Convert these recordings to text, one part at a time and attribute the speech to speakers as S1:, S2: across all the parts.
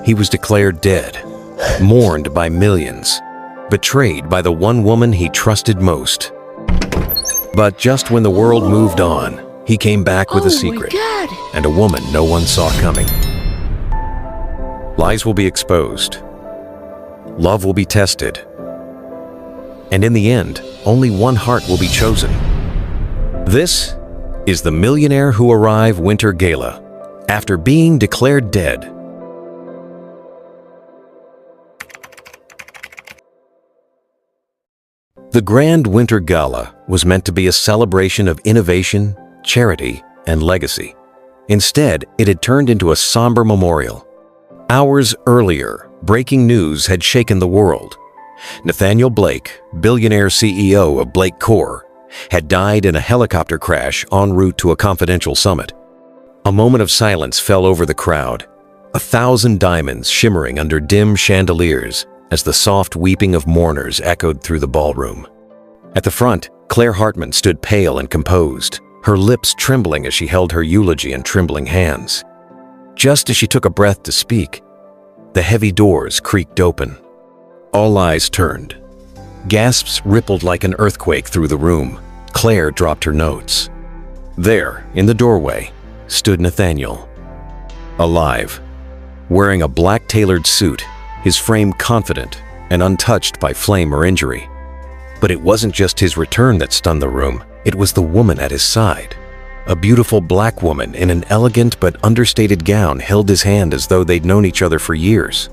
S1: He was declared dead, mourned by millions, betrayed by the one woman he trusted most. But just when the world moved on, he came back with a secret, and a woman no one saw coming. Lies will be exposed. Love will be tested. And in the end, only one heart will be chosen. This is the Millionaire Who Arrive Winter Gala, after being declared dead. The Grand Winter Gala was meant to be a celebration of innovation, charity, and legacy. Instead, it had turned into a somber memorial. Hours earlier, breaking news had shaken the world. Nathaniel Blake, billionaire CEO of Blake Corp, had died in a helicopter crash en route to a confidential summit. A moment of silence fell over the crowd, 1,000 diamonds shimmering under dim chandeliers as the soft weeping of mourners echoed through the ballroom. At the front, Claire Hartman stood pale and composed, her lips trembling as she held her eulogy in trembling hands. Just as she took a breath to speak, the heavy doors creaked open. All eyes turned. Gasps rippled like an earthquake through the room. Claire dropped her notes. There, in the doorway, stood Nathaniel. Alive, wearing a black tailored suit, his frame confident and untouched by flame or injury. But it wasn't just his return that stunned the room, it was the woman at his side. A beautiful black woman in an elegant but understated gown held his hand as though they'd known each other for years.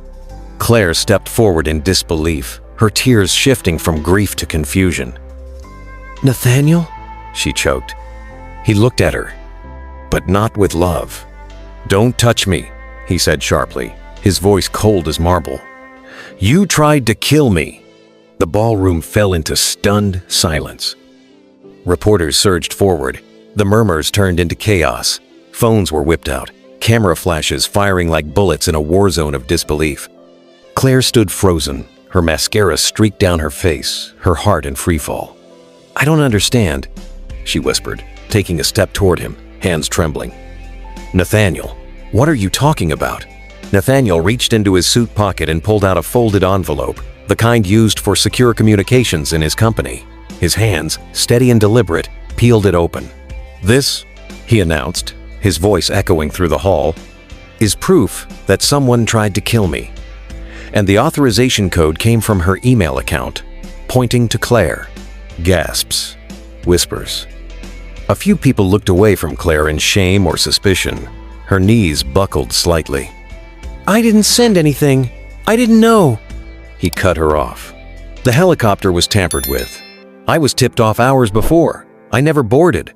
S1: Claire stepped forward in disbelief, her tears shifting from grief to confusion. "Nathaniel?" she choked. He looked at her, but not with love. "Don't touch me," he said sharply, his voice cold as marble. "You tried to kill me." The ballroom fell into stunned silence. Reporters surged forward. The murmurs turned into chaos. Phones were whipped out, camera flashes firing like bullets in a war zone of disbelief. Claire stood frozen, her mascara streaked down her face, her heart in freefall. "I don't understand," she whispered, taking a step toward him, hands trembling. "Nathaniel, what are you talking about?" Nathaniel reached into his suit pocket and pulled out a folded envelope, the kind used for secure communications in his company. His hands, steady and deliberate, peeled it open. "This," he announced, his voice echoing through the hall, "is proof that someone tried to kill me." And the authorization code came from her email account, pointing to Claire. Gasps, whispers. A few people looked away from Claire in shame or suspicion. Her knees buckled slightly. "I didn't send anything. I didn't know." He cut her off. "The helicopter was tampered with. I was tipped off hours before. I never boarded.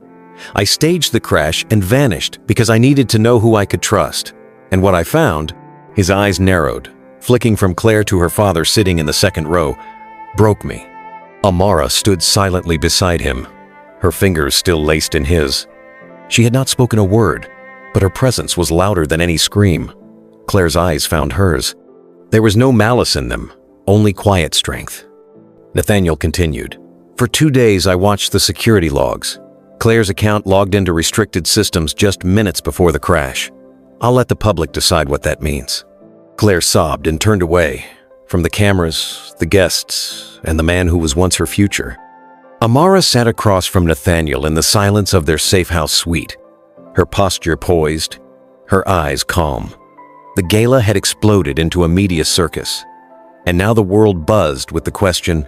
S1: I staged the crash and vanished because I needed to know who I could trust. And what I found," his eyes narrowed, flicking from Claire to her father sitting in the second row, "broke me." Amaara stood silently beside him, her fingers still laced in his. She had not spoken a word, but her presence was louder than any scream. Claire's eyes found hers. There was no malice in them, only quiet strength. Nathaniel continued, "For 2 days I watched the security logs. Claire's account logged into restricted systems just minutes before the crash. I'll let the public decide what that means." Claire sobbed and turned away from the cameras, the guests, and the man who was once her future. Amaara sat across from Nathaniel in the silence of their safe house suite, her posture poised, her eyes calm. The gala had exploded into a media circus, and now the world buzzed with the question,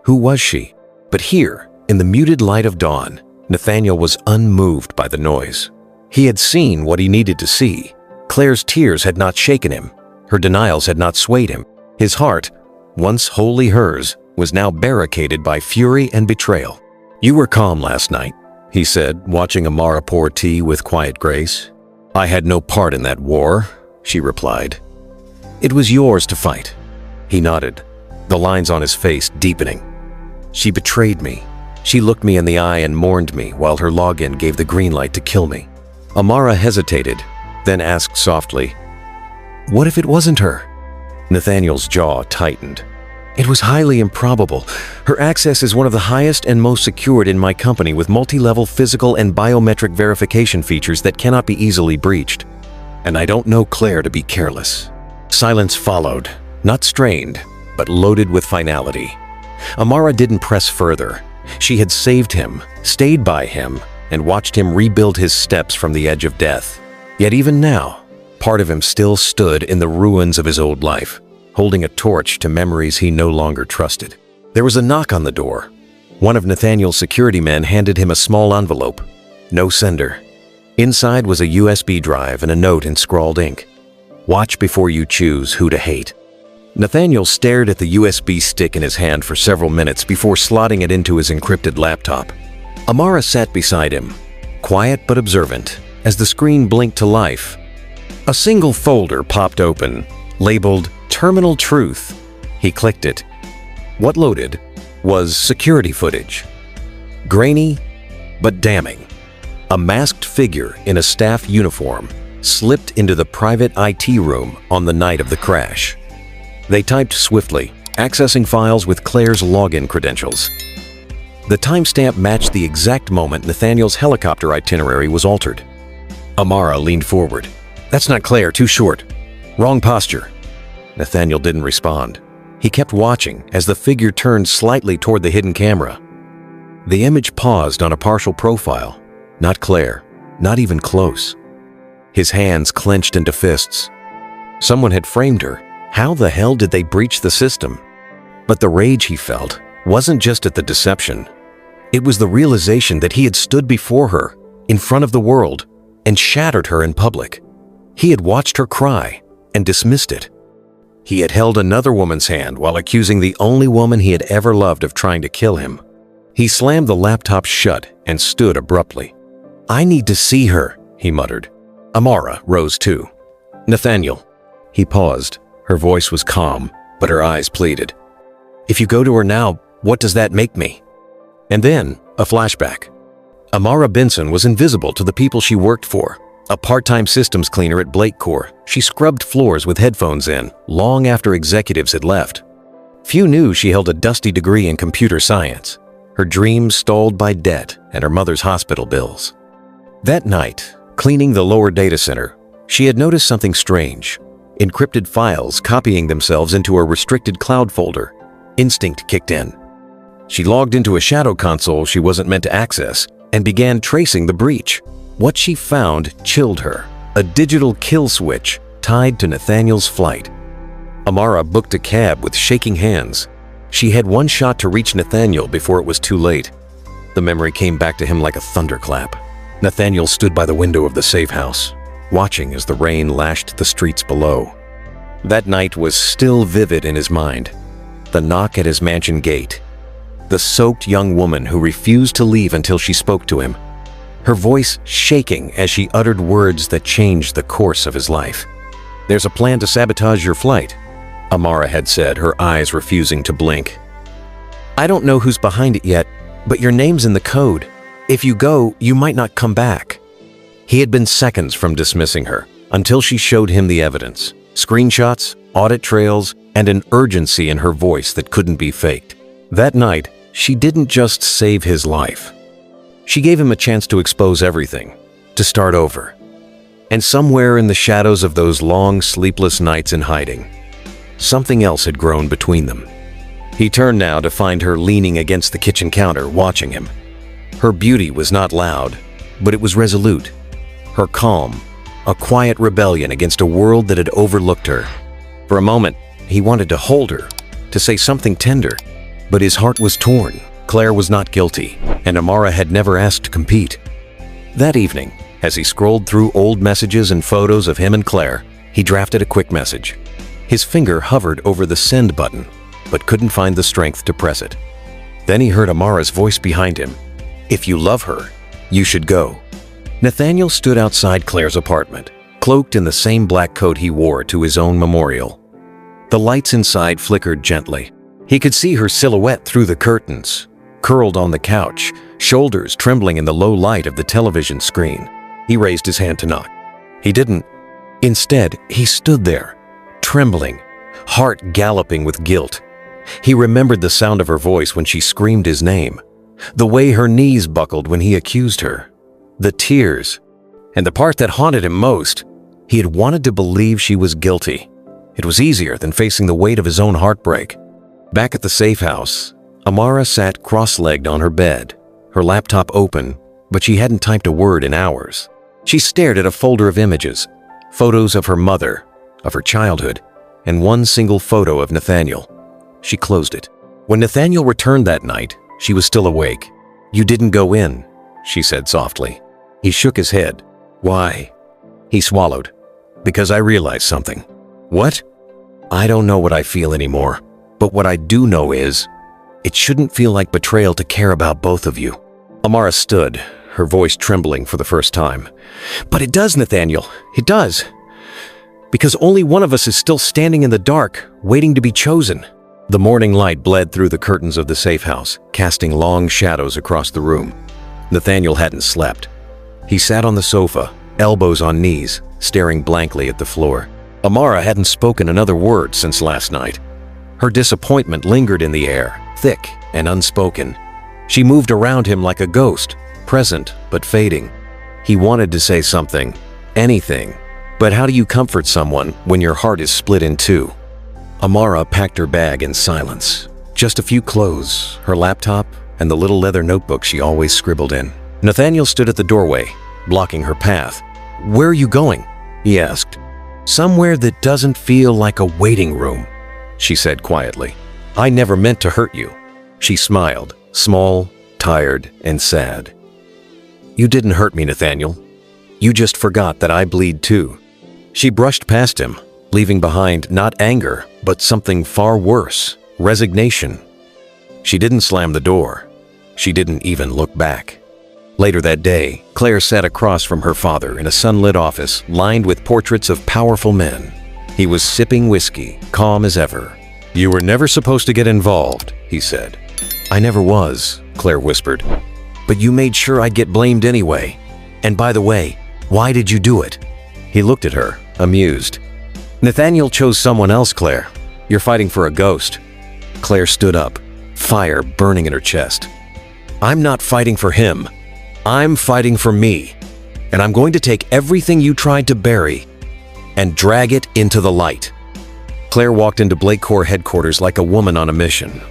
S1: who was she? But here, in the muted light of dawn, Nathaniel was unmoved by the noise. He had seen what he needed to see. Claire's tears had not shaken him. Her denials had not swayed him. His heart, once wholly hers, was now barricaded by fury and betrayal. "You were calm last night," he said, watching Amaara pour tea with quiet grace. "I had no part in that war," she replied. "It was yours to fight." He nodded, the lines on his face deepening. "She betrayed me. She looked me in the eye and mourned me while her login gave the green light to kill me." Amaara hesitated, then asked softly, "What if it wasn't her?" Nathaniel's jaw tightened. "It was highly improbable. Her access is one of the highest and most secured in my company, with multi-level physical and biometric verification features that cannot be easily breached. And I don't know Claire to be careless." Silence followed, not strained, but loaded with finality. Amaara didn't press further. She had saved him, stayed by him, and watched him rebuild his steps from the edge of death. Yet even now, part of him still stood in the ruins of his old life, holding a torch to memories he no longer trusted. There was a knock on the door. One of Nathaniel's security men handed him a small envelope. No sender. Inside was a USB drive and a note in scrawled ink. Watch before you choose who to hate. Nathaniel stared at the USB stick in his hand for several minutes before slotting it into his encrypted laptop. Amaara sat beside him, quiet but observant, as the screen blinked to life. A single folder popped open, labeled Terminal Truth. He clicked it. What loaded was security footage. Grainy, but damning. A masked figure in a staff uniform slipped into the private IT room on the night of the crash. They typed swiftly, accessing files with Claire's login credentials. The timestamp matched the exact moment Nathaniel's helicopter itinerary was altered. Amaara leaned forward. That's not Claire, too short. Wrong posture. Nathaniel didn't respond. He kept watching as the figure turned slightly toward the hidden camera. The image paused on a partial profile. Not Claire, not even close. His hands clenched into fists. Someone had framed her. How the hell did they breach the system? But the rage he felt wasn't just at the deception. It was the realization that he had stood before her, in front of the world, and shattered her in public. He had watched her cry and dismissed it. He had held another woman's hand while accusing the only woman he had ever loved of trying to kill him. He slammed the laptop shut and stood abruptly. I need to see her, he muttered. Amaara rose too. Nathaniel. He paused. Her voice was calm, but her eyes pleaded. If you go to her now, what does that make me? And then, a flashback. Amaara Benson was invisible to the people she worked for. A part-time systems cleaner at Blake Corps, she scrubbed floors with headphones in, long after executives had left. Few knew she held a dusty degree in computer science, her dreams stalled by debt and her mother's hospital bills. That night, cleaning the lower data center, she had noticed something strange. Encrypted files copying themselves into a restricted cloud folder. Instinct kicked in. She logged into a shadow console she wasn't meant to access and began tracing the breach. What she found chilled her. A digital kill switch tied to Nathaniel's flight. Amaara booked a cab with shaking hands. She had one shot to reach Nathaniel before it was too late. The memory came back to him like a thunderclap. Nathaniel stood by the window of the safe house, watching as the rain lashed the streets below. That night was still vivid in his mind. The knock at his mansion gate. The soaked young woman who refused to leave until she spoke to him. Her voice shaking as she uttered words that changed the course of his life. There's a plan to sabotage your flight, Amaara had said, her eyes refusing to blink. I don't know who's behind it yet, but your name's in the code. If you go, you might not come back. He had been seconds from dismissing her, until she showed him the evidence. Screenshots, audit trails, and an urgency in her voice that couldn't be faked. That night, she didn't just save his life. She gave him a chance to expose everything, to start over. And somewhere in the shadows of those long, sleepless nights in hiding, something else had grown between them. He turned now to find her leaning against the kitchen counter, watching him. Her beauty was not loud, but it was resolute. Her calm, a quiet rebellion against a world that had overlooked her. For a moment, he wanted to hold her, to say something tender, but his heart was torn. Claire was not guilty, and Amaara had never asked to compete. That evening, as he scrolled through old messages and photos of him and Claire, he drafted a quick message. His finger hovered over the send button, but couldn't find the strength to press it. Then he heard Amaara's voice behind him. If you love her, you should go. Nathaniel stood outside Claire's apartment, cloaked in the same black coat he wore to his own memorial. The lights inside flickered gently. He could see her silhouette through the curtains, curled on the couch, shoulders trembling in the low light of the television screen. He raised his hand to knock. He didn't. Instead, he stood there, trembling, heart galloping with guilt. He remembered the sound of her voice when she screamed his name, the way her knees buckled when he accused her, the tears, and the part that haunted him most, he had wanted to believe she was guilty. It was easier than facing the weight of his own heartbreak. Back at the safe house, Amaara sat cross-legged on her bed, her laptop open, but she hadn't typed a word in hours. She stared at a folder of images, photos of her mother, of her childhood, and one single photo of Nathaniel. She closed it. When Nathaniel returned that night, she was still awake. "You didn't go in," she said softly. He shook his head. "Why?" He swallowed. "Because I realized something." "What?" "I don't know what I feel anymore, but what I do know is, it shouldn't feel like betrayal to care about both of you." Amaara stood, her voice trembling for the first time. "But it does, Nathaniel. It does. Because only one of us is still standing in the dark, waiting to be chosen." The morning light bled through the curtains of the safe house, casting long shadows across the room. Nathaniel hadn't slept. He sat on the sofa, elbows on knees, staring blankly at the floor. Amaara hadn't spoken another word since last night. Her disappointment lingered in the air, thick and unspoken. She moved around him like a ghost, present but fading. He wanted to say something, anything. But how do you comfort someone when your heart is split in two? Amaara packed her bag in silence. Just a few clothes, her laptop, and the little leather notebook she always scribbled in. Nathaniel stood at the doorway, blocking her path. "Where are you going?" he asked. "Somewhere that doesn't feel like a waiting room," she said quietly. "I never meant to hurt you." She smiled, small, tired, and sad. "You didn't hurt me, Nathaniel. You just forgot that I bleed too." She brushed past him, leaving behind not anger, but something far worse, resignation. She didn't slam the door. She didn't even look back. Later that day, Claire sat across from her father in a sunlit office lined with portraits of powerful men. He was sipping whiskey, calm as ever. "You were never supposed to get involved," he said. "I never was," Claire whispered. "But you made sure I'd get blamed anyway. And by the way, why did you do it?" He looked at her, amused. "Nathaniel chose someone else, Claire. You're fighting for a ghost." Claire stood up, fire burning in her chest. "I'm not fighting for him. I'm fighting for me. And I'm going to take everything you tried to bury and drag it into the light." Claire walked into Blake Corps headquarters like a woman on a mission.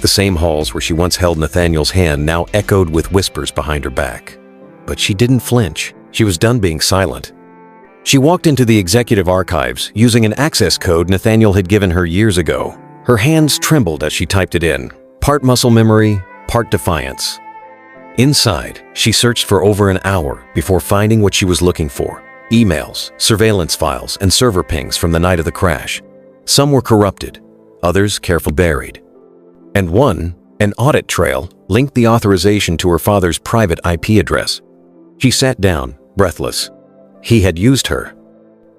S1: The same halls where she once held Nathaniel's hand now echoed with whispers behind her back. But she didn't flinch. She was done being silent. She walked into the executive archives using an access code Nathaniel had given her years ago. Her hands trembled as she typed it in, part muscle memory, part defiance. Inside, she searched for over an hour before finding what she was looking for: emails, surveillance files, and server pings from the night of the crash. Some were corrupted, others carefully buried. And one, an audit trail, linked the authorization to her father's private IP address. She sat down, breathless. He had used her.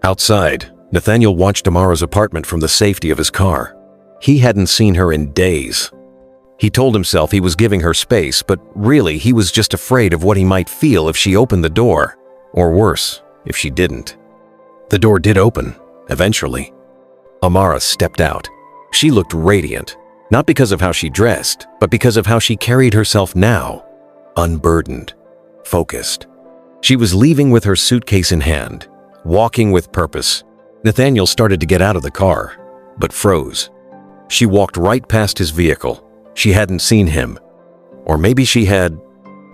S1: Outside, Nathaniel watched Amaara's apartment from the safety of his car. He hadn't seen her in days. He told himself he was giving her space, but really he was just afraid of what he might feel if she opened the door, or worse, if she didn't. The door did open, eventually. Amaara stepped out. She looked radiant, not because of how she dressed, but because of how she carried herself now, unburdened, focused. She was leaving with her suitcase in hand, walking with purpose. Nathaniel started to get out of the car, but froze. She walked right past his vehicle. She hadn't seen him. Or maybe she had.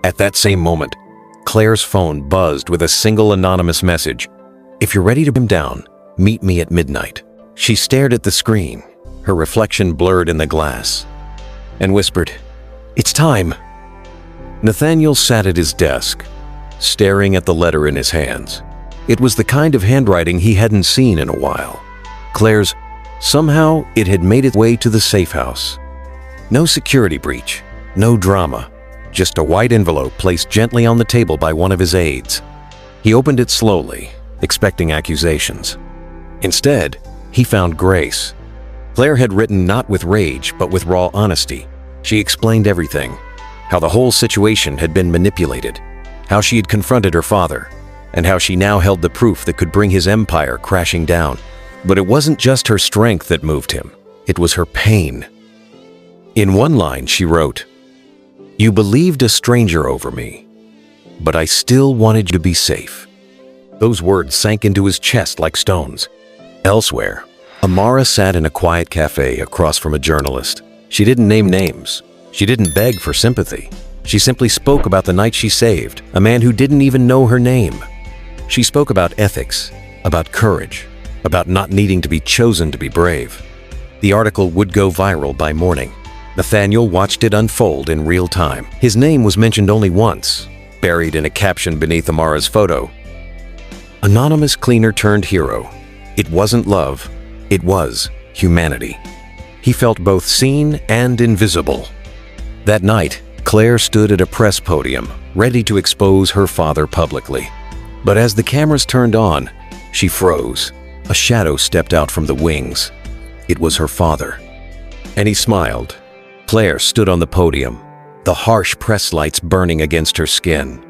S1: At that same moment, Claire's phone buzzed with a single anonymous message. "If you're ready to come down, meet me at midnight." She stared at the screen, her reflection blurred in the glass, and whispered, "It's time." Nathaniel sat at his desk, staring at the letter in his hands. It was the kind of handwriting he hadn't seen in a while. Claire's. Somehow, it had made its way to the safe house. No security breach, no drama, just a white envelope placed gently on the table by one of his aides. He opened it slowly, expecting accusations. Instead, he found grace. Claire had written not with rage, but with raw honesty. She explained everything, how the whole situation had been manipulated, how she had confronted her father, and how she now held the proof that could bring his empire crashing down. But it wasn't just her strength that moved him, it was her pain. In one line, she wrote, "You believed a stranger over me, but I still wanted you to be safe." Those words sank into his chest like stones. Elsewhere, Amaara sat in a quiet cafe across from a journalist. She didn't name names. She didn't beg for sympathy. She simply spoke about the night she saved, a man who didn't even know her name. She spoke about ethics, about courage, about not needing to be chosen to be brave. The article would go viral by morning. Nathaniel watched it unfold in real time. His name was mentioned only once, buried in a caption beneath Amaara's photo. Anonymous cleaner turned hero. It wasn't love, it was humanity. He felt both seen and invisible. That night, Claire stood at a press podium, ready to expose her father publicly. But as the cameras turned on, she froze. A shadow stepped out from the wings. It was her father. And he smiled. Claire stood on the podium, the harsh press lights burning against her skin.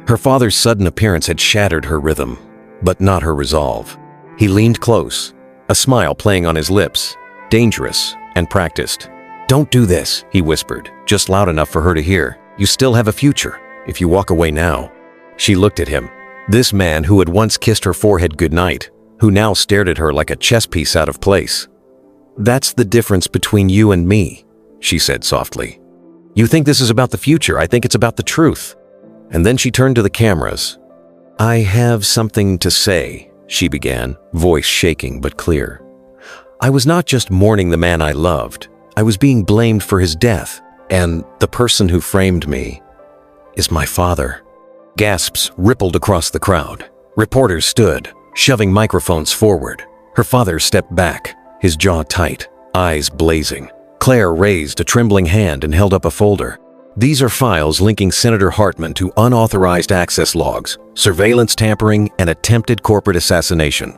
S1: Her father's sudden appearance had shattered her rhythm, but not her resolve. He leaned close, a smile playing on his lips, dangerous and practiced. "Don't do this," he whispered, just loud enough for her to hear. "You still have a future, if you walk away now." She looked at him. This man who had once kissed her forehead goodnight, who now stared at her like a chess piece out of place. "That's the difference between you and me," she said softly. "You think this is about the future, I think it's about the truth." And then she turned to the cameras. "I have something to say," she began, voice shaking but clear. "I was not just mourning the man I loved. I was being blamed for his death, and the person who framed me is my father." Gasps rippled across the crowd. Reporters stood, shoving microphones forward. Her father stepped back, his jaw tight, eyes blazing. Claire raised a trembling hand and held up a folder. "These are files linking Senator Hartman to unauthorized access logs, surveillance tampering, and attempted corporate assassination.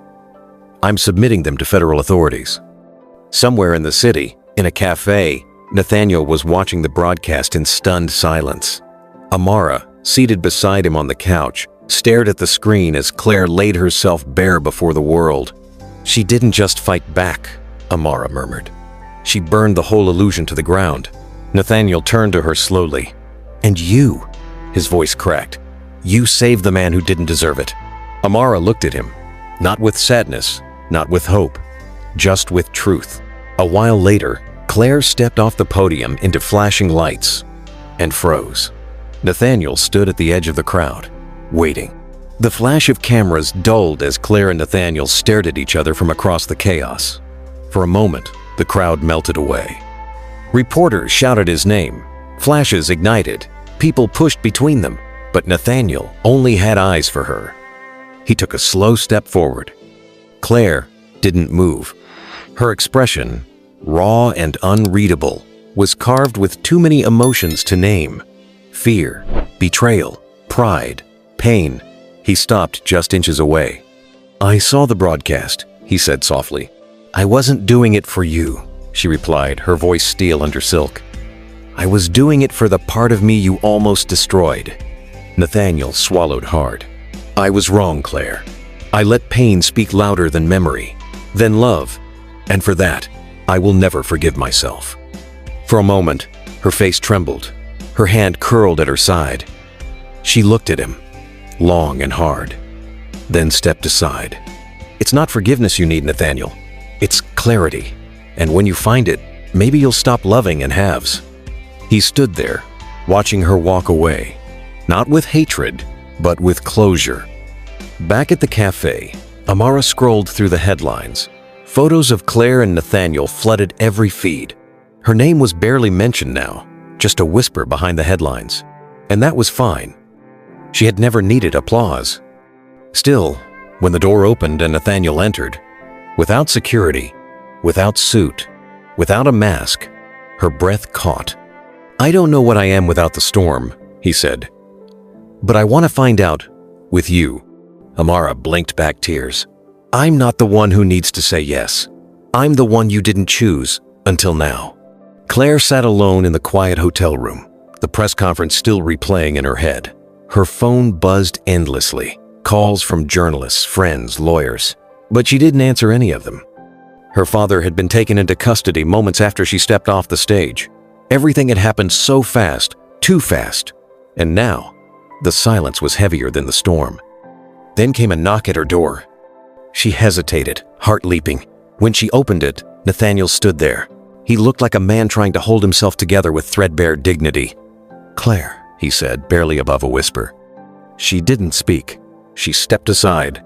S1: I'm submitting them to federal authorities." Somewhere in the city, in a cafe, Nathaniel was watching the broadcast in stunned silence. Amaara, seated beside him on the couch, stared at the screen as Claire laid herself bare before the world. "She didn't just fight back," Amaara murmured. "She burned the whole illusion to the ground." Nathaniel turned to her slowly. "And you," his voice cracked, "you saved the man who didn't deserve it." Amaara looked at him, not with sadness, not with hope, just with truth. A while later, Claire stepped off the podium into flashing lights and froze. Nathaniel stood at the edge of the crowd, waiting. The flash of cameras dulled as Claire and Nathaniel stared at each other from across the chaos. For a moment, the crowd melted away. Reporters shouted his name. Flashes ignited. People pushed between them, but Nathaniel only had eyes for her. He took a slow step forward. Claire didn't move. Her expression, raw and unreadable, was carved with too many emotions to name. Fear, betrayal, pride, pain. He stopped just inches away. "I saw the broadcast," he said softly. "I wasn't doing it for you," she replied, her voice steel under silk. "I was doing it for the part of me you almost destroyed." Nathaniel swallowed hard. "I was wrong, Claire. I let pain speak louder than memory, than love, and for that, I will never forgive myself." For a moment, her face trembled, her hand curled at her side. She looked at him, long and hard, then stepped aside. "It's not forgiveness you need, Nathaniel. It's clarity. And when you find it, maybe you'll stop loving in halves." He stood there, watching her walk away, not with hatred, but with closure. Back at the cafe, Amaara scrolled through the headlines. Photos of Claire and Nathaniel flooded every feed. Her name was barely mentioned now, just a whisper behind the headlines. And that was fine. She had never needed applause. Still, when the door opened and Nathaniel entered, without security, without suit, without a mask, her breath caught. "I don't know what I am without the storm," he said. "But I want to find out with you." Amaara blinked back tears. "I'm not the one who needs to say yes. I'm the one you didn't choose until now." Claire sat alone in the quiet hotel room, the press conference still replaying in her head. Her phone buzzed endlessly, calls from journalists, friends, lawyers, but she didn't answer any of them. Her father had been taken into custody moments after she stepped off the stage. Everything had happened so fast, too fast, and now the silence was heavier than the storm. Then came a knock at her door. She hesitated, heart leaping. When she opened it, Nathaniel stood there. He looked like a man trying to hold himself together with threadbare dignity. "Claire," he said, barely above a whisper. She didn't speak. She stepped aside.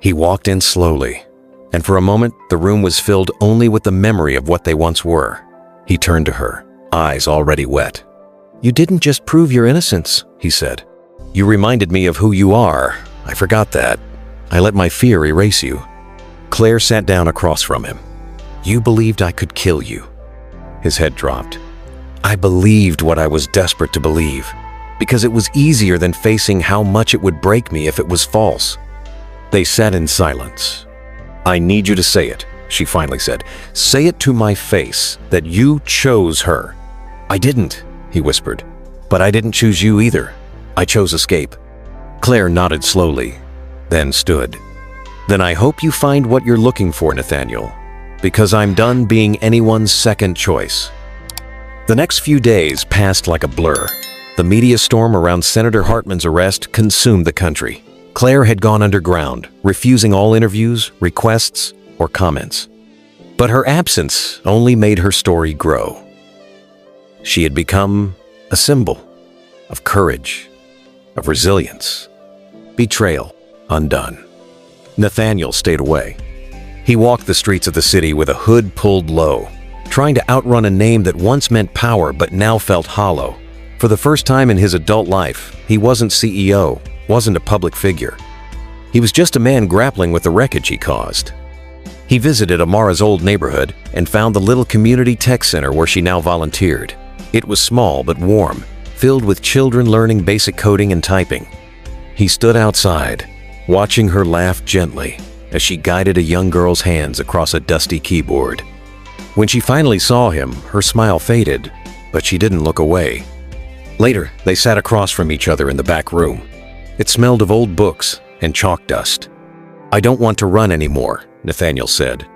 S1: He walked in slowly, and for a moment, the room was filled only with the memory of what they once were. He turned to her, eyes already wet. "You didn't just prove your innocence," he said. "You reminded me of who you are. I forgot that. I let my fear erase you." Claire sat down across from him. "You believed I could kill you." His head dropped. "I believed what I was desperate to believe, because it was easier than facing how much it would break me if it was false." They sat in silence. "I need you to say it," she finally said. "Say it to my face that you chose her." "I didn't," he whispered. "But I didn't choose you either. I chose escape." Claire nodded slowly, then stood. "Then I hope you find what you're looking for, Nathaniel, because I'm done being anyone's second choice." The next few days passed like a blur. The media storm around Senator Hartman's arrest consumed the country. Claire had gone underground, refusing all interviews, requests, or comments. But her absence only made her story grow. She had become a symbol of courage, of resilience. Betrayal undone. Nathaniel stayed away. He walked the streets of the city with a hood pulled low, trying to outrun a name that once meant power but now felt hollow. For the first time in his adult life, he wasn't CEO, wasn't a public figure. He was just a man grappling with the wreckage he caused. He visited Amaara's old neighborhood and found the little community tech center where she now volunteered. It was small but warm, filled with children learning basic coding and typing. He stood outside, watching her laugh gently as she guided a young girl's hands across a dusty keyboard. When she finally saw him, her smile faded, but she didn't look away. Later, they sat across from each other in the back room. It smelled of old books and chalk dust. "I don't want to run anymore," Nathaniel said.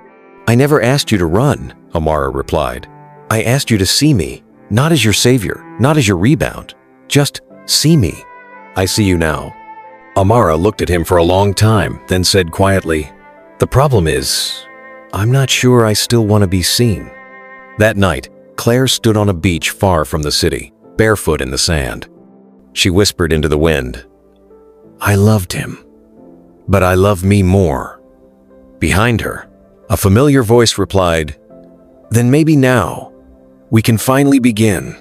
S1: "I never asked you to run," Amaara replied. "I asked you to see me, not as your savior, not as your rebound. Just see me." "I see you now." Amaara looked at him for a long time, then said quietly, "The problem is, I'm not sure I still want to be seen." That night, Claire stood on a beach far from the city, barefoot in the sand. She whispered into the wind, "I loved him, but I love me more." Behind her, a familiar voice replied, "Then maybe now, we can finally begin."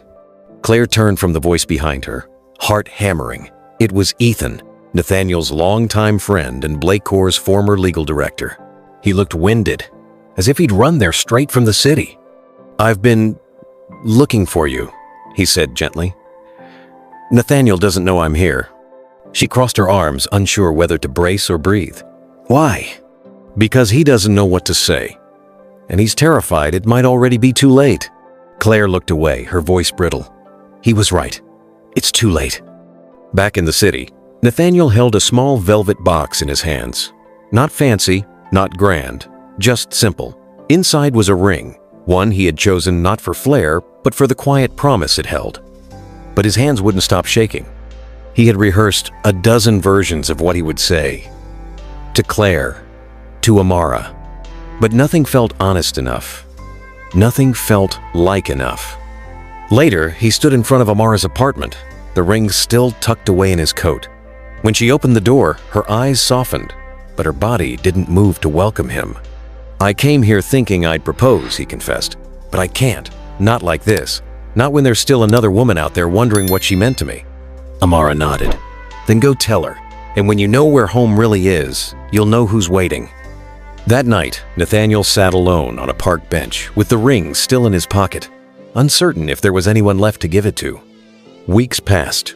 S1: Claire turned from the voice behind her, heart hammering. It was Ethan, Nathaniel's longtime friend and Blake Corps' former legal director. He looked winded, as if he'd run there straight from the city. "I've been looking for you," he said gently. "Nathaniel doesn't know I'm here." She crossed her arms, unsure whether to brace or breathe. "Why?" "Because he doesn't know what to say, and he's terrified it might already be too late." Claire looked away, her voice brittle. He was right. It's too late. Back in the city, Nathaniel held a small velvet box in his hands. Not fancy, not grand, just simple. Inside was a ring, one he had chosen not for flair, but for the quiet promise it held. But his hands wouldn't stop shaking. He had rehearsed a dozen versions of what he would say. To Claire, to Amaara. But nothing felt honest enough. Nothing felt like enough. Later, he stood in front of Amaara's apartment, the ring still tucked away in his coat. When she opened the door, her eyes softened, but her body didn't move to welcome him. "I came here thinking I'd propose," he confessed, "but I can't. Not like this. Not when there's still another woman out there wondering what she meant to me." Amaara nodded. "Then go tell her, and when you know where home really is, you'll know who's waiting." That night, Nathaniel sat alone on a park bench with the ring still in his pocket, uncertain if there was anyone left to give it to. Weeks passed.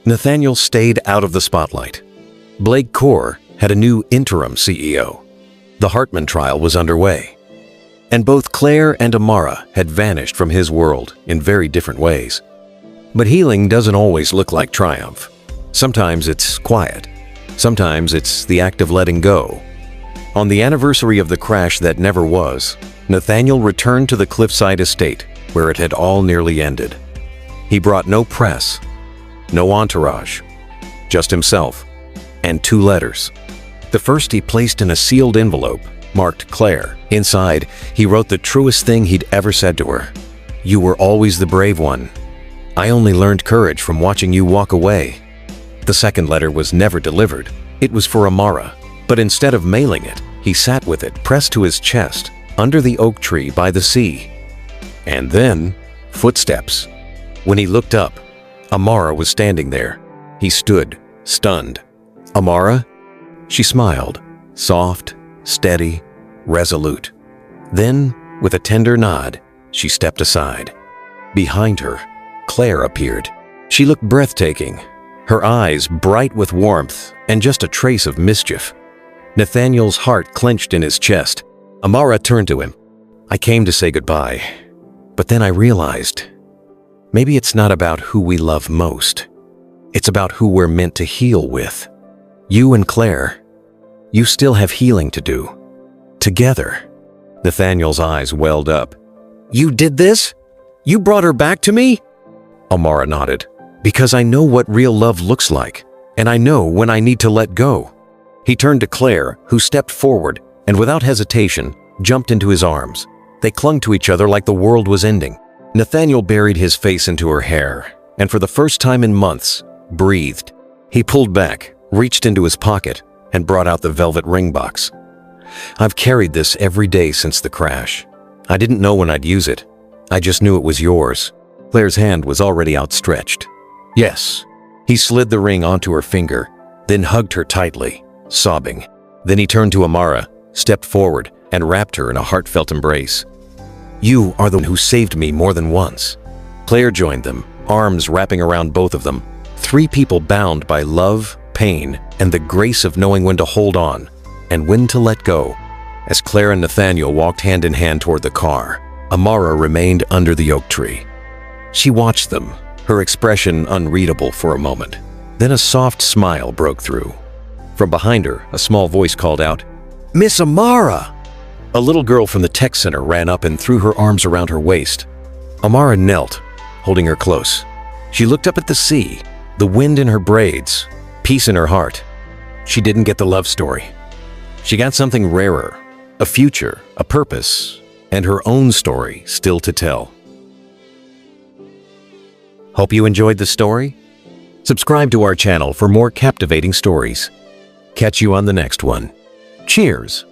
S1: Nathaniel stayed out of the spotlight. Blake Corps had a new interim CEO. The Hartman trial was underway. And both Claire and Amaara had vanished from his world in very different ways. But healing doesn't always look like triumph. Sometimes it's quiet. Sometimes it's the act of letting go. On the anniversary of the crash that never was, Nathaniel returned to the cliffside estate where it had all nearly ended. He brought no press, no entourage, just himself, and 2 letters. The first he placed in a sealed envelope, marked Claire. Inside, he wrote the truest thing he'd ever said to her. "You were always the brave one. I only learned courage from watching you walk away." The second letter was never delivered. It was for Amaara, but instead of mailing it, he sat with it pressed to his chest under the oak tree by the sea. And then, footsteps. When he looked up, Amaara was standing there. He stood, stunned. "Amaara?" She smiled, soft, steady, resolute. Then, with a tender nod, she stepped aside. Behind her, Claire appeared. She looked breathtaking, her eyes bright with warmth and just a trace of mischief. Nathaniel's heart clenched in his chest. Amaara turned to him. "I came to say goodbye, but then I realized, maybe it's not about who we love most. It's about who we're meant to heal with. You and Claire, you still have healing to do. Together." Nathaniel's eyes welled up. "You did this? You brought her back to me?" Amaara nodded. "Because I know what real love looks like, and I know when I need to let go." He turned to Claire, who stepped forward and without hesitation jumped into his arms. They clung to each other like the world was ending. Nathaniel buried his face into her hair, and for the first time in months, breathed. He pulled back, reached into his pocket, and brought out the velvet ring box. "I've carried this every day since the crash. I didn't know when I'd use it. I just knew it was yours." Claire's hand was already outstretched. "Yes." He slid the ring onto her finger, then hugged her tightly, sobbing. Then he turned to Amaara, stepped forward, and wrapped her in a heartfelt embrace. "You are the one who saved me more than once." Claire joined them, arms wrapping around both of them. Three people bound by love, pain, and the grace of knowing when to hold on and when to let go. As Claire and Nathaniel walked hand in hand toward the car, Amaara remained under the oak tree. She watched them, her expression unreadable for a moment. Then a soft smile broke through. From behind her, a small voice called out, "Miss Amaara!" A little girl from the tech center ran up and threw her arms around her waist. Amaara knelt, holding her close. She looked up at the sea, the wind in her braids, peace in her heart. She didn't get the love story. She got something rarer, a future, a purpose, and her own story still to tell. Hope you enjoyed the story. Subscribe to our channel for more captivating stories. Catch you on the next one. Cheers!